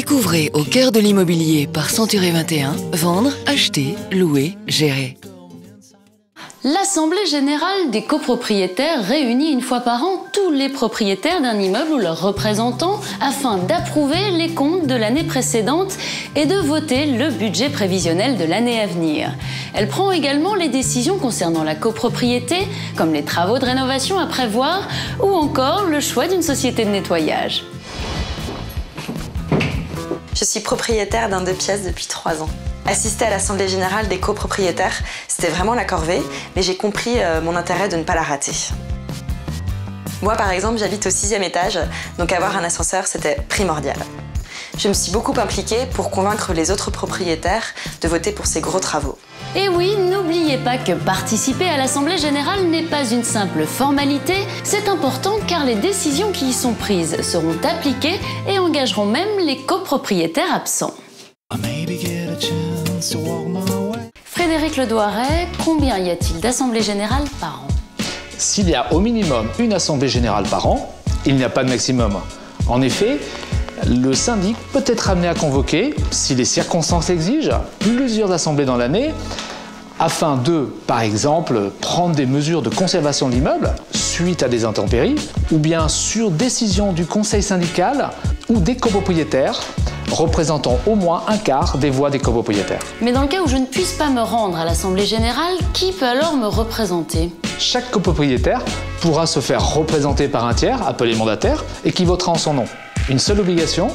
Découvrez au cœur de l'immobilier par Century 21, vendre, acheter, louer, gérer. L'Assemblée générale des copropriétaires réunit une fois par an tous les propriétaires d'un immeuble ou leurs représentants afin d'approuver les comptes de l'année précédente et de voter le budget prévisionnel de l'année à venir. Elle prend également les décisions concernant la copropriété, comme les travaux de rénovation à prévoir ou encore le choix d'une société de nettoyage. Je suis propriétaire d'un 2 pièces depuis 3 ans. Assister à l'Assemblée générale des copropriétaires, c'était vraiment la corvée, mais j'ai compris mon intérêt de ne pas la rater. Moi, par exemple, j'habite au 6e étage, donc avoir un ascenseur, c'était primordial. Je me suis beaucoup impliquée pour convaincre les autres propriétaires de voter pour ces gros travaux. Et oui, n'oubliez pas que participer à l'Assemblée générale n'est pas une simple formalité, c'est important car les décisions qui y sont prises seront appliquées et engageront même les copropriétaires absents. Frédéric Ledouaret, combien y a-t-il d'assemblées générales par an? S'il y a au minimum une assemblée générale par an, il n'y a pas de maximum. En effet, le syndic peut être amené à convoquer, si les circonstances exigent, plusieurs assemblées dans l'année, afin de, par exemple, prendre des mesures de conservation de l'immeuble suite à des intempéries, ou bien sur décision du conseil syndical ou des copropriétaires, représentant au moins un quart des voix des copropriétaires. Mais dans le cas où je ne puisse pas me rendre à l'Assemblée générale, qui peut alors me représenter? Chaque copropriétaire pourra se faire représenter par un tiers, appelé mandataire, et qui votera en son nom. Une seule obligation,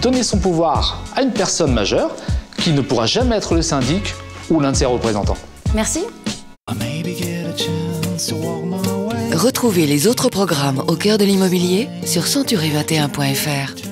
donner son pouvoir à une personne majeure qui ne pourra jamais être le syndic ou l'un de ses représentants. Merci. Retrouvez les autres programmes au cœur de l'immobilier sur century21.fr.